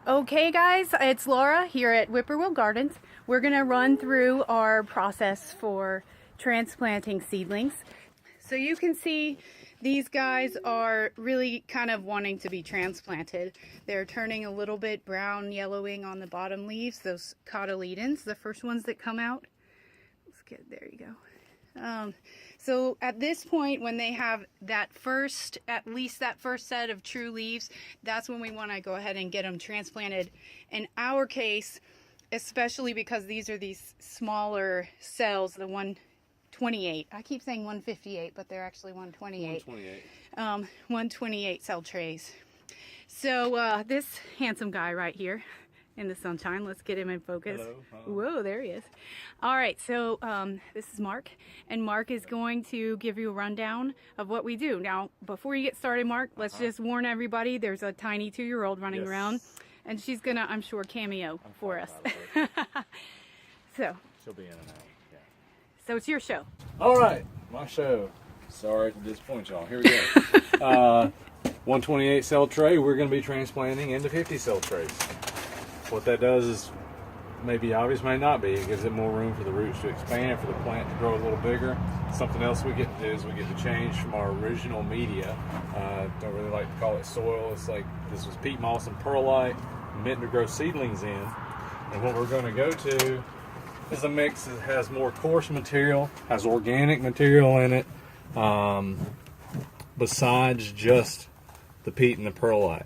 Okay guys, it's Laura here at Whippoorwill Gardens. We're going to run through our process for transplanting seedlings. So you can see these guys are really kind of wanting to be transplanted. They're turning a little bit brown yellowing on the bottom leaves, those cotyledons, the first ones that come out. Let's get, there you go. So at this point, when they have that first, at least that first set of true leaves, that's when we want to go ahead and get them transplanted. In our case, especially because these are these smaller cells, the 128. I keep saying 158, but they're actually 128. 128 cell trays. So this handsome guy right here in the sunshine, let's get him in focus. Hello. Whoa, there he is. All right, so this is Mark, and Mark is going to give you a rundown of what we do. Now, before you get started, Mark, let's just warn everybody, there's a tiny 2-year-old running around, and she's gonna, I'm sure, cameo for us. So She'll be in and out. Yeah. So it's your show. All right, my show. Sorry to disappoint y'all. Here we go. 128 cell tray. We're going to be transplanting into 50 cell trays. What that does is, may be obvious, may not be. It gives it more room for the roots to expand, for the plant to grow a little bigger. Something else we get to do is we get to change from our original media. Don't really like to call it soil. It's like, this was peat moss and perlite meant to grow seedlings in. And what we're going to go to is a mix that has more coarse material, has organic material in it, besides just the peat and the perlite.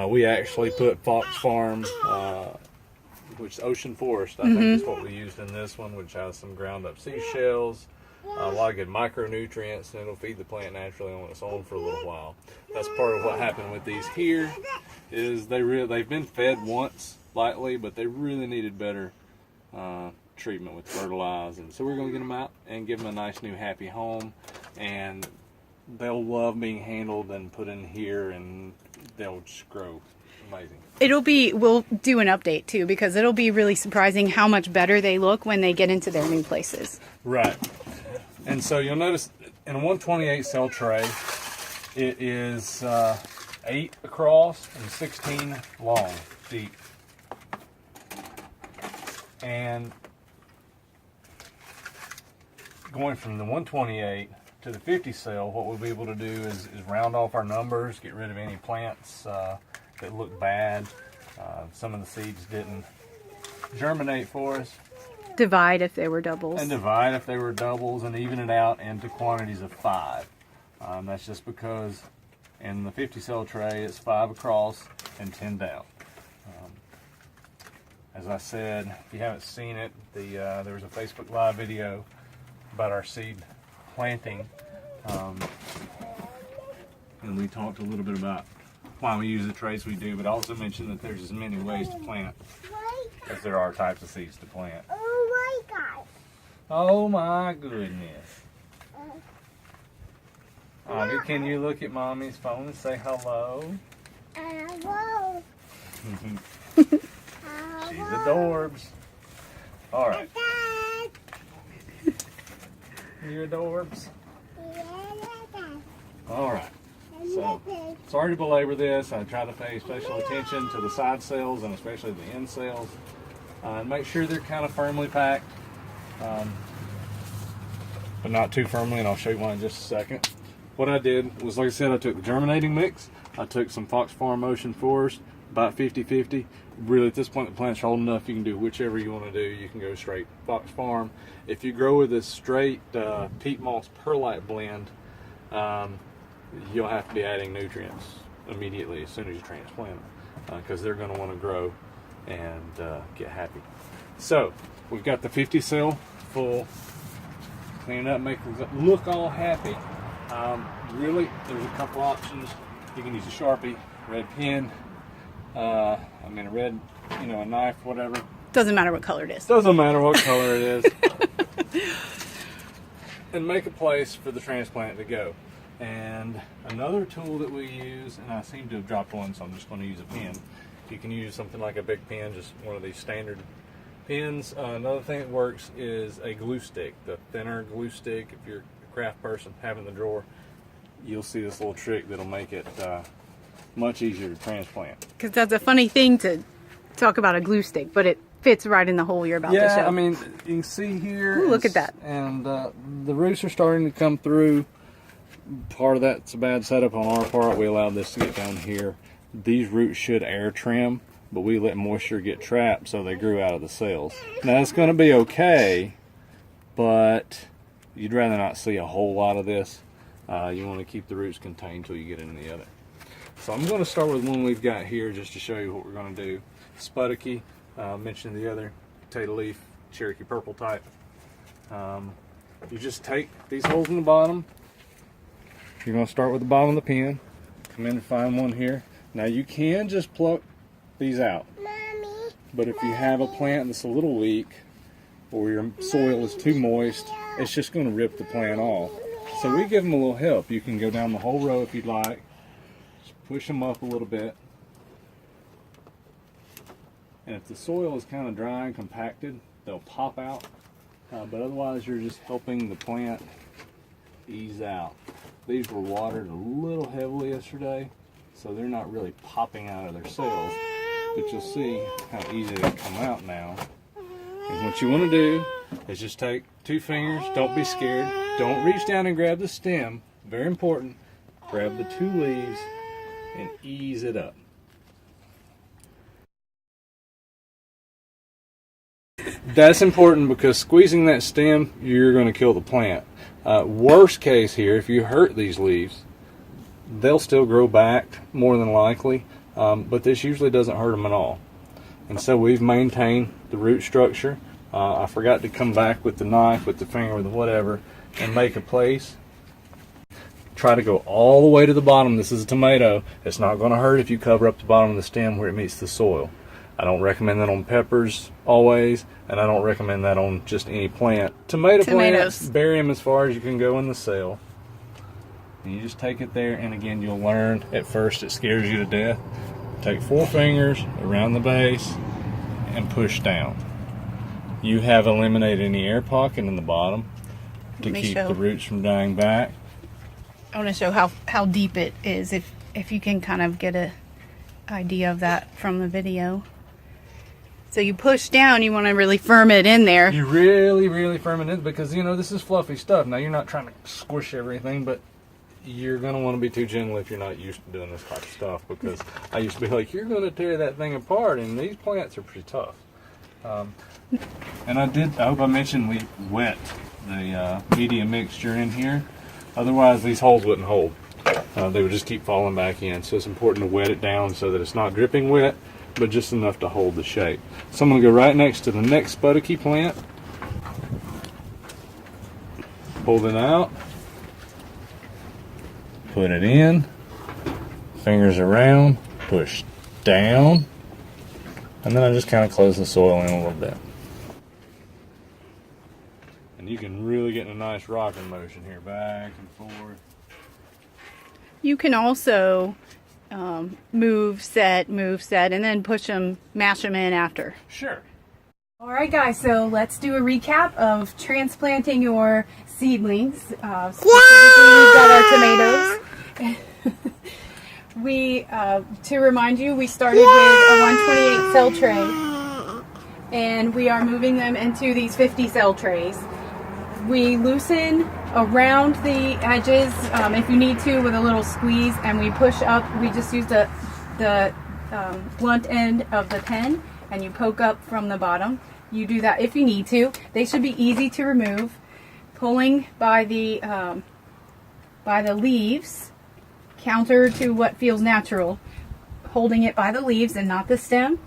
We actually put Fox Farm, which is Ocean Forest, I think is what we used in this one, which has some ground up seashells, a lot of good micronutrients, and it'll feed the plant naturally on its own for a little while. That's part of what happened with these here, is they've been fed once lightly, but they really needed better treatment with fertilizer. And so we're going to get them out and give them a nice new happy home, and they'll love being handled and put in here, and they'll just grow amazing. We'll do an update too, because it'll be really surprising how much better they look when they get into their new places. Right. And so you'll notice in a 128 cell tray, it is 8 across and 16 long, deep. And going from the 128 to the 50 cell, what we'll be able to do is round off our numbers, get rid of any plants that look bad. Some of the seeds didn't germinate for us. Divide if they were doubles. And divide if they were doubles, and even it out into quantities of 5. That's just because in the 50 cell tray it's 5 across and 10 down. As I said, if you haven't seen it, there was a Facebook Live video about our seed planting, and we talked a little bit about why we use the trays we do, but also mentioned that there's as many ways to plant as there are types of seeds to plant. Oh my God. Oh my goodness. Audie, can you look at Mommy's phone and say hello? Hello. She's adorbs. All right. You're adorbs. All right. So, sorry to belabor this. I try to pay special attention to the side cells and especially the end cells. And make sure they're kind of firmly packed, but not too firmly, and I'll show you one in just a second. What I did was, like I said, I took the germinating mix. I took some Fox Farm Ocean Forest, about 50-50. Really, at this point, the plant's old enough, you can do whichever you want to do. You can go straight Fox Farm. If you grow with this straight peat moss perlite blend, you'll have to be adding nutrients immediately as soon as you transplant them, because they're going to want to grow and get happy. So we've got the 50 cell full. Clean it up, make them look all happy. Really, there's a couple options. You can use a Sharpie, red pen, a red, a knife, whatever. Doesn't matter what color it is. Doesn't matter what color it is. And make a place for the transplant to go. And another tool that we use, and I seem to have dropped one, so I'm just going to use a pen. You can use something like a big pen, just one of these standard pens. Another thing that works is a glue stick, the thinner glue stick. If you're a craft person, have in the drawer, you'll see this little trick that'll make it much easier to transplant. Because that's a funny thing to Talk about a glue stick, but it fits right in the hole you're about to show. Yeah, I mean, you can see here. Ooh, look at that. And the roots are starting to come through. Part of that's a bad setup on our part. We allowed this to get down here. These roots should air trim, but we let moisture get trapped, so they grew out of the cells. Now, it's going to be okay, but you'd rather not see a whole lot of this. You want to keep the roots contained until you get into the other. So I'm going to start with one we've got here just to show you what we're going to do. Spudicky, mentioned the other potato leaf, Cherokee purple type. You just take these holes in the bottom. You're going to start with the bottom of the pin. Come in and find one here. Now you can just pluck these out. Mommy. But if you have a plant that's a little weak or your soil is too moist, it's just going to rip the plant off. So we give them a little help. You can go down the whole row if you'd like. Just push them up a little bit. And if the soil is kind of dry and compacted, they'll pop out. But otherwise, you're just helping the plant ease out. These were watered a little heavily yesterday, so they're not really popping out of their cells. But you'll see how easy they come out now. And what you want to do is just take 2 fingers. Don't be scared. Don't reach down and grab the stem. Very important. Grab the 2 leaves and ease it up. That's important because squeezing that stem, you're going to kill the plant. Worst case here, if you hurt these leaves, they'll still grow back more than likely, but this usually doesn't hurt them at all. And so we've maintained the root structure. I forgot to come back with the knife, with the finger, with whatever, and make a place. Try to go all the way to the bottom. This is a tomato. It's not going to hurt if you cover up the bottom of the stem where it meets the soil. I don't recommend that on peppers always, and I don't recommend that on just any plant. Tomatoes. Plants, bury them as far as you can go in the cell. And you just take it there, and again, you'll learn at first it scares you to death. Take 4 fingers around the base and push down. You have eliminated any air pocket in the bottom to keep the roots from dying back. I want to show how deep it is, if you can kind of get a idea of that from the video. So you push down, you want to really firm it in there. You really, really firm it in because, you know, this is fluffy stuff. Now, you're not trying to squish everything, but you're going to want to be too gentle if you're not used to doing this type of stuff, because I used to be like, you're going to tear that thing apart, and these plants are pretty tough. And I hope I mentioned we wet the media mixture in here. Otherwise, these holes wouldn't hold. They would just keep falling back in. So it's important to wet it down so that it's not dripping wet, but just enough to hold the shape. So I'm going to go right next to the next Spudicky plant. Hold it out. Put it in. Fingers around. Push down. And then I just kind of close the soil in a little bit. And you can really get in a nice rocking motion here, back and forth. You can also move, set, and then push them, mash them in after. Sure. All right, guys, so let's do a recap of transplanting your seedlings. Specifically, we've got our tomatoes. To remind you, we started with a 128 cell tray, and we are moving them into these 50 cell trays. We loosen around the edges if you need to with a little squeeze, and we push up. We just use the blunt end of the pen, and you poke up from the bottom. You do that if you need to. They should be easy to remove. Pulling by the leaves, counter to what feels natural. Holding it by the leaves and not the stem,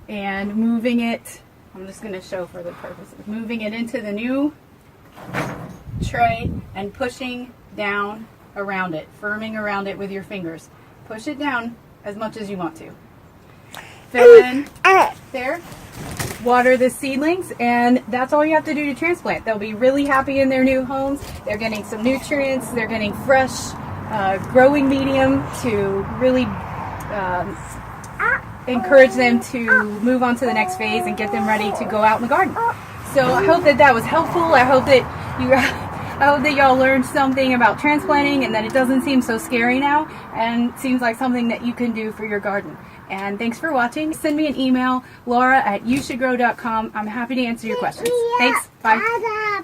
and moving it. I'm just going to show for the purposes. Moving it into the new tray and pushing down around it, firming around it with your fingers. Push it down as much as you want to. Fill in there. Water the seedlings, and that's all you have to do to transplant. They'll be really happy in their new homes. They're getting some nutrients. They're getting fresh growing medium to really encourage them to move on to the next phase and get them ready to go out in the garden. So I hope that was helpful. I hope that I hope that y'all learned something about transplanting and that it doesn't seem so scary now and seems like something that you can do for your garden. And thanks for watching. Send me an email, laura@youshouldgrow.com. I'm happy to answer your questions. Thanks. Bye.